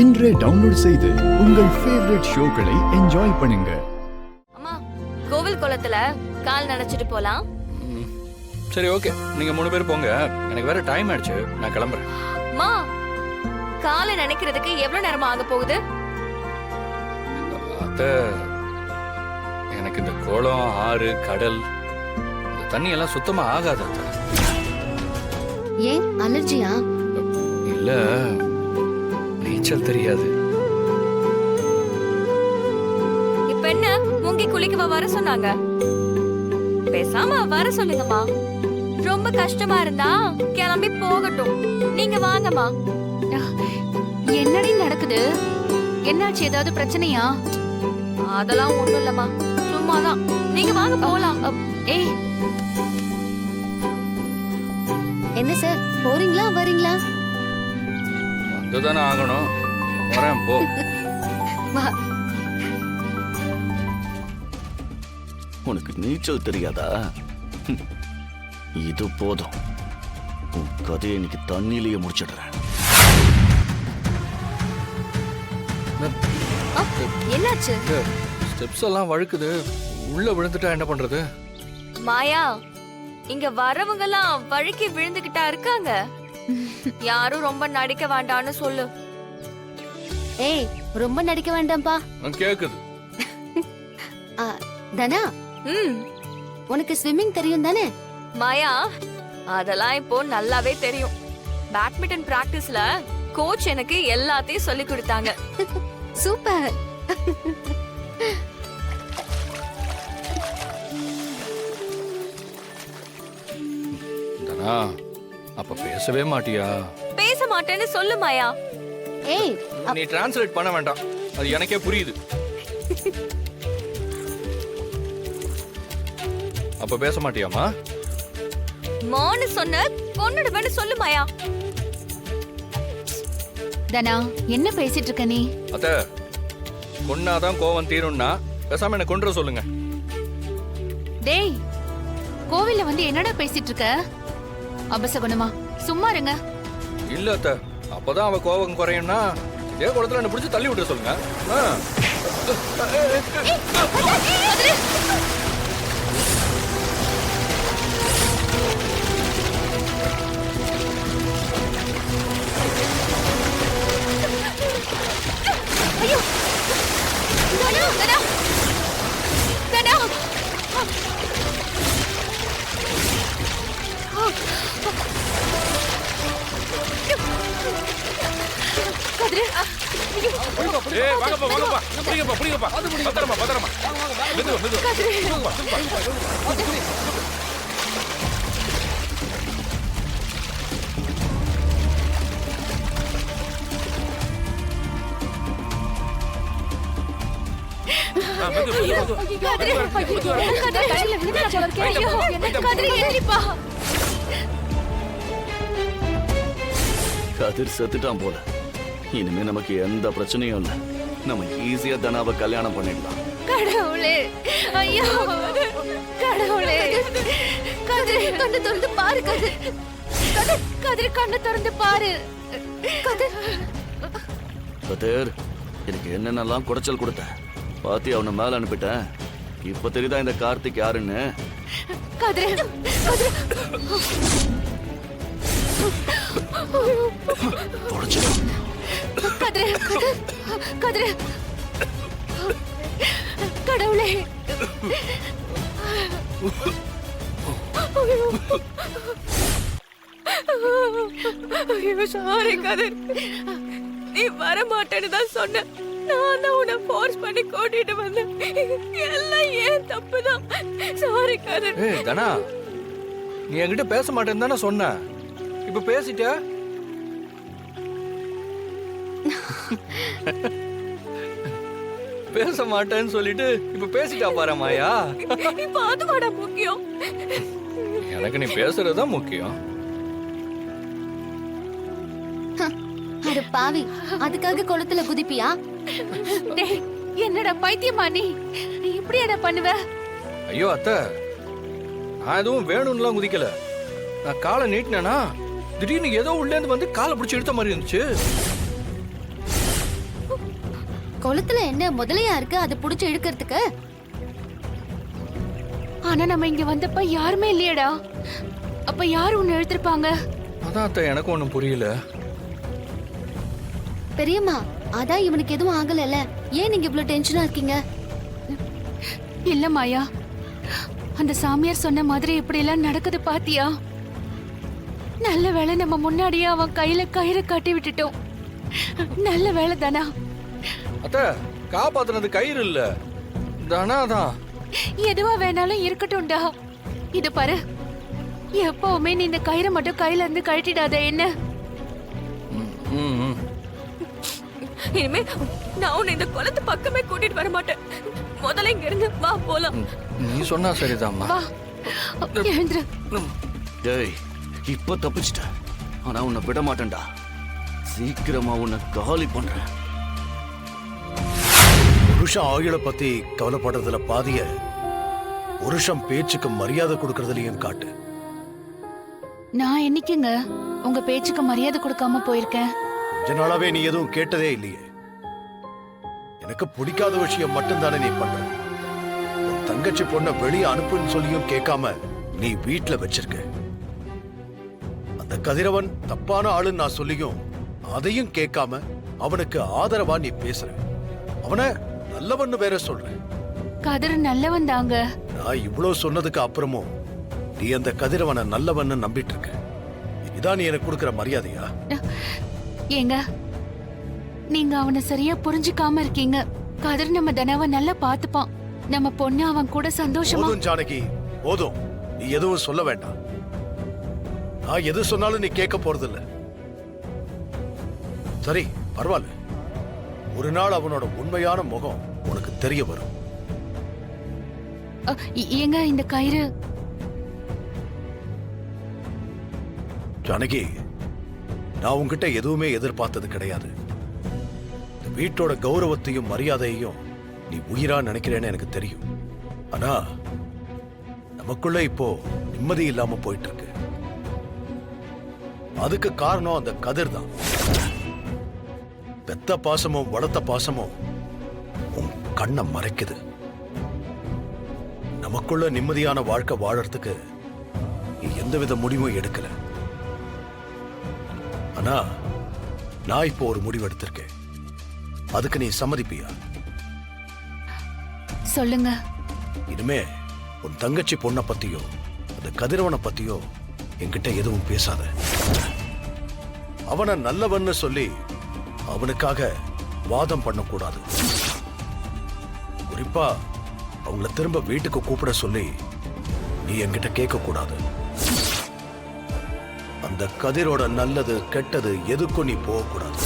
இன்றே டவுன்லோட் செய்து உங்கள் ஃபேவரட் ஷோக்களை என்ஜாய் பண்ணுங்க. அம்மா, கோவில் குளத்துல கால் நனைச்சிட்டு போலாம். சரி, ஓகே. நீங்க 3 பேர் போங்க. எனக்கு வேற டைம் ஆயிடுச்சு. நான் கிளம்புறேன். அம்மா, காலை நினைக்கிறதுக்கு எவ்வளவு நேரமா ஆக போகுது? அத்தை, எனக்கு இந்த குளம், ஆறு, கடல், இந்த தண்ணி எல்லாம் சுத்தமா ஆகாது அத்தை. ஏன் அலர்ஜியா? இல்ல, நீச்சல் தெரியாது. இப்ப என்ன முங்கி குளிக்கவா வர சொன்னாங்க? பேசாம வர சொல்லுங்கம்மா. ரொம்ப கஷ்டமா இருந்தா கிளம்பி போகட்டும். நீங்க வாங்கம்மா. என்னடி நடக்குது? என்னாச்சு? ஏதாவது பிரச்சனையா? அதெல்லாம் ஒண்ணும் இல்லம்மா, சும்மாதான். நீங்க வாங்க போலாம். ஏய், என்ன சார், போறீங்களா வரீங்களா? வந்துதானே ஆகணும். வரேன், போ. வா. உனக்கு நீச்சல் தெரியாதா? இது போதும். உன் கதையை இன்னைக்கு தண்ணியிலேயே முடிச்சிடுறேன். என்னாச்சு? ஸ்டெப்ஸ் எல்லாம் வழுக்குது. உள்ள விழுந்துட்டா என்ன பண்றது? மாயா, இங்க வரவங்க எல்லாம் வழுக்கி விழுந்துகிட்டா இருக்காங்க. யாரும் ரொம்ப நடிக்க வேண்டாம்னு சொல்லு. ஏய், ரொம்ப நடிக்க வேண்டாம்பா. கேக்குது. தனா, உனக்கு ஸ்விம்மிங் தெரியும் தானே? மாயா, அதெல்லாம் இப்போ நல்லாவே தெரியும். பேட்மிண்டன் பிராக்டிஸ்ல கோச் எனக்கு எல்லாத்தையும் சொல்லி கொடுத்தாங்க. சூப்பர். தனா, அப்ப பேசவே மாட்டியா? பேச மாட்டேன்னு சொல்லு மாயா. ஏய், நீ டிரான்ஸ்லேட் பண்ண வேண்டாம், அது எனக்கே புரியுது. அப்ப பேச மாட்டியாமா? மான்னு சொன்ன கொன்னுடுவேன்னு சொல்லு மாயா. தனா, என்ன பேசிட்டு இருக்க நீ? அத்த, கொன்னாதான் கோவம் தீரும்னா பேசாம என்ன கொன்ற சொல்லுங்க. டேய், கோவில்ல வந்து என்னடா பேசிட்டு இருக்க? அபசகுணமா, சும்மா இருங்க. இல்ல அத்த, அப்பதான் அவ கோவம் குறையும்னா இதே குளத்துல என்ன பிடிச்சு தள்ளி விட்டு சொல்லுங்க. ஐயோ, தனா, தனா, தனா. கதிரு, ஏய், வாங்கப்பா, வாங்கப்பா. புடிங்கப்பா, புடிங்கப்பா. பத்திரமா, பத்திரமா. மெதுவா, மெதுவா. கதிர் செத்துட்டான் போல. இனிமே நமக்கு எந்த பிரச்சனையும் இல்ல. நம்ம ஈஸியா தனாவை கல்யாணம் பண்ணிடலாம். கடவுளே, ஐயோ கடவுளே. கதிர், கண்ணு திறந்து பாரு. கதிர், கதிர், கதிர், கண்ணு திறந்து பாரு. கதிர், கதிர், எனக்கு என்னென்னலாம் குடைச்சல் கொடுத்த பாத்தி அவனை மேல அனுப்பிட்டேன். இப்ப தெரியுதா இந்த கார்த்திக் யாருன்னு? கதிர், கதிர். தொடச்சிடும். கதிர், கதிர், கதிர். கடவுளே. ஐயோ, சாரி கதிர். நீ வர மாட்டேன்னு தான் சொன்ன. நான் தான் உன்னை ஃபோர்ஸ் பண்ணி கூட்டிட்டு வந்தேன். எல்லாம் ஏன் தப்புதான். சாரி கதிர். ஏய் தனா, நீ என்கிட்ட பேச மாட்டேன்னு தானே சொன்ன. இப்ப பேசிட்ட. பேச மாட்டேன்னு சொல்லிட்டு இப்ப பேசிட்டா பாரு மாயா. இப்ப அதுவாடா முக்கியம். எனக்கு நீ பேசுறதுதான் முக்கியம். அட பாவி, அதுக்காக குளத்துல குதிப்பியா? டேய், என்னடா பைத்தியமா நீ? இப்படியாடா பண்ணுவ? ஐயோ அத்தை, நான் எதுவும் வேணும்னுலாம் குதிக்கல. நான் காலை நீட்டினேனா திடீர்னு ஏதோ உள்ளேந்து வந்து காலை பிடிச்சி எடுத்த மாதிரி இருந்துச்சு. குளத்துல என்ன முதலையா இருக்கு அதை புடிச்சு இழுக்கிறதுக்கு? ஆனா நம்ம இங்க வந்தப்ப யாருமே இல்லையடா. அப்ப யாரு உன்னை எழுதிருப்பாங்க? அதான் அத்தை எனக்கு ஒன்றும் புரியல. பெரியம்மா, அதான் இவனுக்கு எதுவும் ஆகலல்ல, ஏன் நீங்க இவ்ளோ டென்ஷனா இருக்கீங்க? இல்ல மாயா, அந்த சாமியார் சொன்ன மாதிரி இப்படி எல்லாம் நடக்குது பாத்தியா? நல்ல வேளை நம்ம முன்னாடியே அவன் கையில கயிறு கட்டி விட்டுட்டோம். நல்ல வேலை தானா? அத்தை காப்பாத்துனது கயிறு இல்ல, தானா தான். எதுவா வேணாலும் இருக்கட்டும்டா. இது பாரு, எப்பவுமே நீ இந்த கயிறை மட்டும் கையில இருந்து கழட்டிடாத என்ன? இனிமே நான் உன்னை இந்த குளத்து பக்கமே கூட்டிட்டு வர மாட்டேன். முதல்ல இங்க இருந்து வா போலாம். நீ சொன்னா சரிதாம்மா. வா எழுந்துரு. டேய், இப்ப தப்பிச்சிட்ட. ஆனா உன்னை விட மாட்டேன்டா. சீக்கிரமா உன்னை காலி பண்றேன். புருஷன் ஆயுளை பத்தி கவலைப்படுறதுல பாதிய புருஷன் பேச்சுக்கு மரியாதை கொடுக்கறதுலயும் காட்டு. நான் என்னைக்குங்க உங்க பேச்சுக்கு மரியாதை கொடுக்காம போயிருக்கேன்? கொஞ்ச நாளாவே நீ எதுவும் கேட்டதே இல்லையே. எனக்கு பிடிக்காத விஷயம் மட்டும்தானே நீ பண்ற. உன் தங்கச்சி பொண்ண வெளியே அனுப்புன்னு சொல்லியும் கேட்காம நீ வீட்டுல வச்சிருக்க. அந்த கதிரவன் தப்பான ஆளுன்னு நான் சொல்லியும் அதையும் கேட்காம அவனுக்கு ஆதரவா நீ பேசுற. அவனை நல்லவன்னு வேற சொல்ற. கதிர் நல்லவன் தாங்க. நான் இவ்வளவு சொன்னதுக்கு அப்புறமும் நீ அந்த கதிரவனை நல்லவன்னு நம்பிட்டு இருக்க. இதான் நீ எனக்கு கொடுக்கிற மரியாதையா? ஏங்க, நீங்க அவனை சரியா புரிஞ்சுக்காம இருக்கீங்க. கதிர் நம்ம தனவ நல்லா பாத்துப்பான். நம்ம பொண்ணு அவன் கூட சந்தோஷமா. போதும் ஜானகி, போதும். நீ எதுவும் சொல்ல வேண்டாம். நான் எது சொன்னாலும் நீ கேட்க போறதில்ல. சரி, பரவாயில்ல. ஒரு நாள் அவனோட உண்மையான முகம் உனக்கு தெரிய வரும். ஏங்க இந்த கயிறு? ஜானகி, நான் உன்கிட்ட எதுவுமே எதிர்பார்த்தது கிடையாது. இந்த வீட்டோட கௌரவத்தையும் மரியாதையையும் நீ உயிரா நினைக்கிறேன்னு எனக்கு தெரியும். ஆனா நமக்குள்ள இப்போ நிம்மதி இல்லாம போயிட்டு இருக்கு. அதுக்கு காரணம் அந்த கதிர் தான். பெத்த பாசமும் வளர்த்த பாசமும் உன் கண்ணை மறைக்குது. நமக்குள்ள நிம்மதியான வாழ்க்கை வாழறதுக்கு நீ எந்தவித முடிவும் எடுக்கல. ஆனா நான் இப்போ ஒரு முடிவு எடுத்திருக்கேன். அதுக்கு நீ சம்மதிப்பியா? சொல்லுங்க. இனிமே உன் தங்கச்சி பொண்ணை பத்தியோ அந்த கதிரவனை பத்தியோ என்கிட்ட எதுவும் பேசாத. அவனை நல்லவன்னு சொல்லி அவனுக்காக வாதம் பண்ணக்கூடாது. குறிப்பா அவங்கள திரும்ப வீட்டுக்கு கூப்பிட சொல்லி நீ என்கிட்ட கேட்க கூடாது. அந்த கதிரோட நல்லது கெட்டது எதுக்கும் நீ போகக்கூடாது.